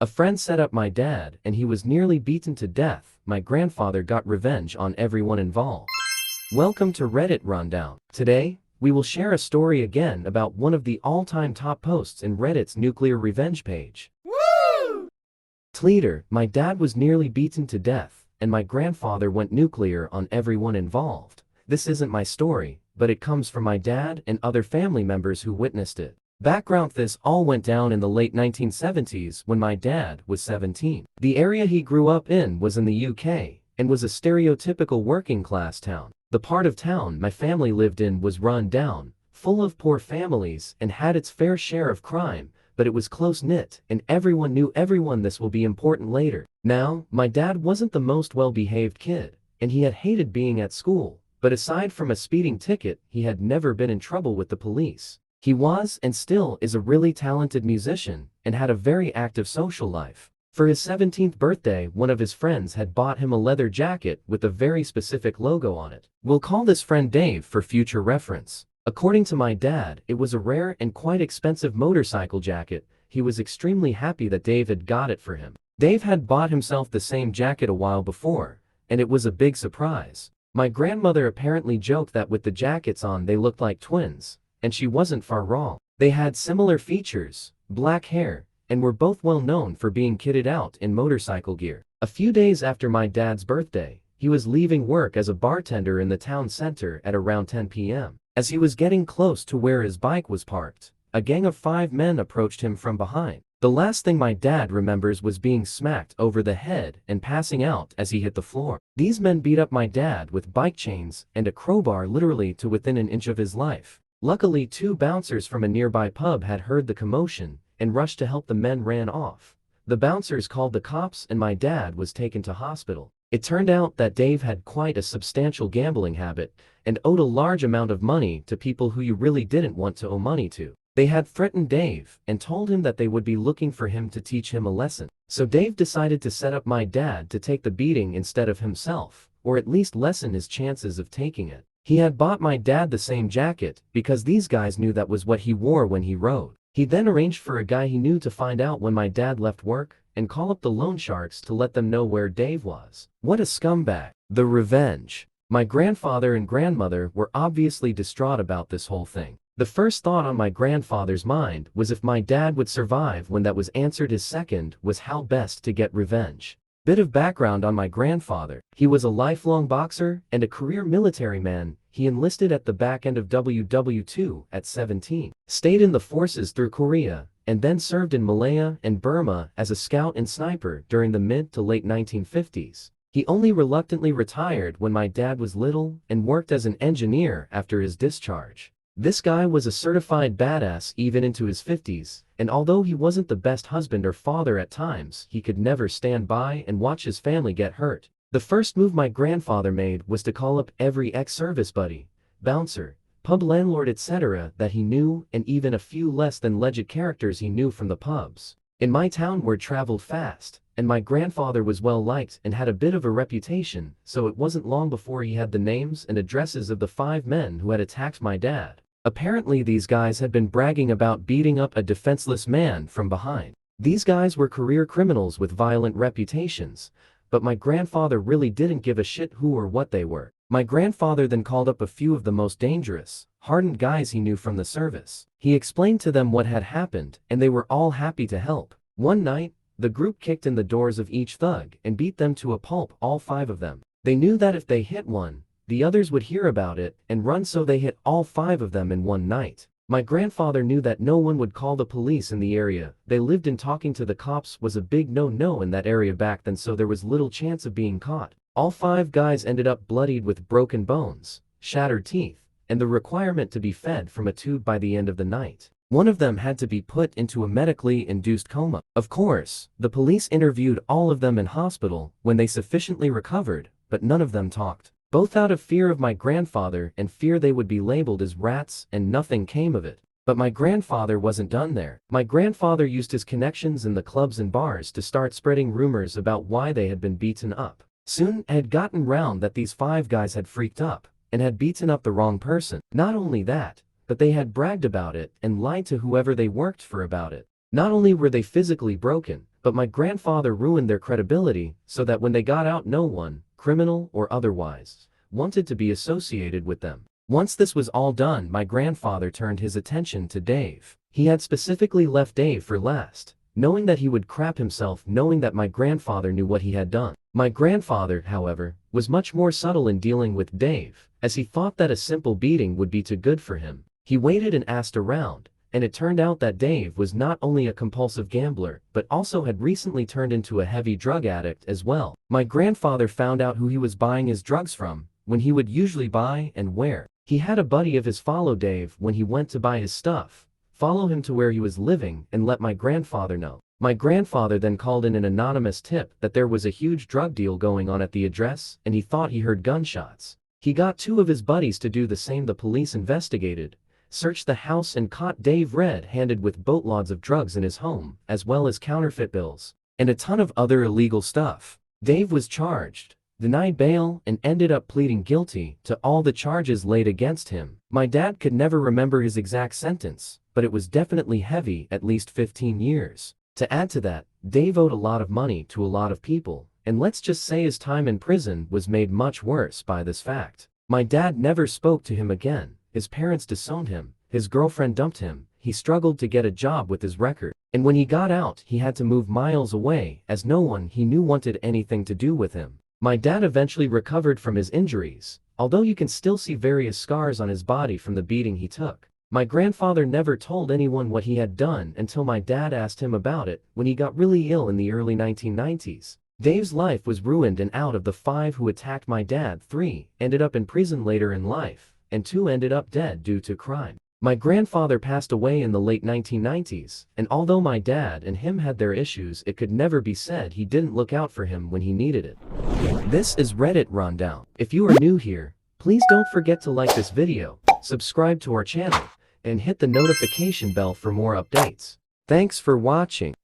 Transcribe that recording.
A friend set up my dad and he was nearly beaten to death. My grandfather got revenge on everyone involved. Welcome to Reddit Rundown. Today, we will share a story again about one of the all-time top posts in Reddit's nuclear revenge page. Woo! Tleater, my dad was nearly beaten to death, and my grandfather went nuclear on everyone involved. This isn't my story, but it comes from my dad and other family members who witnessed it. Background: this all went down in the late 1970s when my dad was 17. The area he grew up in was in the UK, and was a stereotypical working-class town. The part of town my family lived in was run down, full of poor families, and had its fair share of crime, but it was close-knit, and everyone knew everyone. This will be important later. Now, my dad wasn't the most well-behaved kid, and he had hated being at school, but aside from a speeding ticket, he had never been in trouble with the police. He was, and still is, a really talented musician, and had a very active social life. For his 17th birthday, one of his friends had bought him a leather jacket with a very specific logo on it. We'll call this friend Dave for future reference. According to my dad, it was a rare and quite expensive motorcycle jacket. He was extremely happy that Dave had got it for him. Dave had bought himself the same jacket a while before, and it was a big surprise. My grandmother apparently joked that with the jackets on they looked like twins, and she wasn't far wrong. They had similar features, black hair, and were both well known for being kitted out in motorcycle gear. A few days after my dad's birthday, he was leaving work as a bartender in the town center at around 10 p.m. As he was getting close to where his bike was parked, a gang of 5 men approached him from behind. The last thing my dad remembers was being smacked over the head and passing out as he hit the floor. These men beat up my dad with bike chains and a crowbar, literally to within an inch of his life. Luckily, 2 bouncers from a nearby pub had heard the commotion and rushed to help. The men ran off. The bouncers called the cops and my dad was taken to hospital. It turned out that Dave had quite a substantial gambling habit and owed a large amount of money to people who you really didn't want to owe money to. They had threatened Dave and told him that they would be looking for him to teach him a lesson. So Dave decided to set up my dad to take the beating instead of himself, or at least lessen his chances of taking it. He had bought my dad the same jacket because these guys knew that was what he wore when he rode. He then arranged for a guy he knew to find out when my dad left work and call up the loan sharks to let them know where Dave was. What a scumbag. The revenge. My grandfather and grandmother were obviously distraught about this whole thing. The first thought on my grandfather's mind was if my dad would survive when that was answered. His second was how best to get revenge. Bit of background on my grandfather: he was a lifelong boxer and a career military man. He enlisted at the back end of WW2 at 17, stayed in the forces through Korea, and then served in Malaya and Burma as a scout and sniper during the mid to late 1950s. He only reluctantly retired when my dad was little and worked as an engineer after his discharge. This guy was a certified badass even into his 50s, and although he wasn't the best husband or father at times, he could never stand by and watch his family get hurt. The first move my grandfather made was to call up every ex-service buddy, bouncer, pub landlord, etc. that he knew, and even a few less than legit characters he knew from the pubs. In my town, word traveled fast, and my grandfather was well liked and had a bit of a reputation, so it wasn't long before he had the names and addresses of the 5 men who had attacked my dad. Apparently these guys had been bragging about beating up a defenseless man from behind. These guys were career criminals with violent reputations, but my grandfather really didn't give a shit who or what they were. My grandfather then called up a few of the most dangerous, hardened guys he knew from the service. He explained to them what had happened, and they were all happy to help. One night, the group kicked in the doors of each thug and beat them to a pulp, all 5 of them. They knew that if they hit one, the others would hear about it and run, so they hit all 5 of them in one night. My grandfather knew that no one would call the police in the area they lived in. Talking to the cops was a big no-no in that area back then, so there was little chance of being caught. All 5 guys ended up bloodied with broken bones, shattered teeth, and the requirement to be fed from a tube by the end of the night. One of them had to be put into a medically induced coma. Of course, the police interviewed all of them in hospital when they sufficiently recovered, but none of them talked. Both out of fear of my grandfather and fear they would be labeled as rats, and nothing came of it. But my grandfather wasn't done there. My grandfather used his connections in the clubs and bars to start spreading rumors about why they had been beaten up. Soon it had gotten round that these 5 guys had freaked up and had beaten up the wrong person. Not only that, but they had bragged about it and lied to whoever they worked for about it. Not only were they physically broken, but my grandfather ruined their credibility so that when they got out no one, criminal or otherwise, wanted to be associated with them. Once this was all done, my grandfather turned his attention to Dave. He had specifically left Dave for last, knowing that he would crap himself knowing that my grandfather knew what he had done. My grandfather, however, was much more subtle in dealing with Dave, as he thought that a simple beating would be too good for him. He waited and asked around, and it turned out that Dave was not only a compulsive gambler, but also had recently turned into a heavy drug addict as well. My grandfather found out who he was buying his drugs from, when he would usually buy and where. He had a buddy of his follow Dave when he went to buy his stuff, follow him to where he was living and let my grandfather know. My grandfather then called in an anonymous tip that there was a huge drug deal going on at the address and he thought he heard gunshots. He got two of his buddies to do the same. The police investigated, searched the house and caught Dave red-handed with boatloads of drugs in his home, as well as counterfeit bills, and a ton of other illegal stuff. Dave was charged, denied bail, and ended up pleading guilty to all the charges laid against him. My dad could never remember his exact sentence, but it was definitely heavy, at least 15 years. To add to that, Dave owed a lot of money to a lot of people, and let's just say his time in prison was made much worse by this fact. My dad never spoke to him again, his parents disowned him, his girlfriend dumped him, he struggled to get a job with his record, and when he got out he had to move miles away as no one he knew wanted anything to do with him. My dad eventually recovered from his injuries, although you can still see various scars on his body from the beating he took. My grandfather never told anyone what he had done until my dad asked him about it when he got really ill in the early 1990s. Dave's life was ruined, and out of the 5 who attacked my dad, 3 ended up in prison later in life, and 2 ended up dead due to crime. My grandfather passed away in the late 1990s, and although my dad and him had their issues, it could never be said he didn't look out for him when he needed it. This is Reddit Rundown. If you are new here, please don't forget to like this video, subscribe to our channel, and hit the notification bell for more updates. Thanks for watching.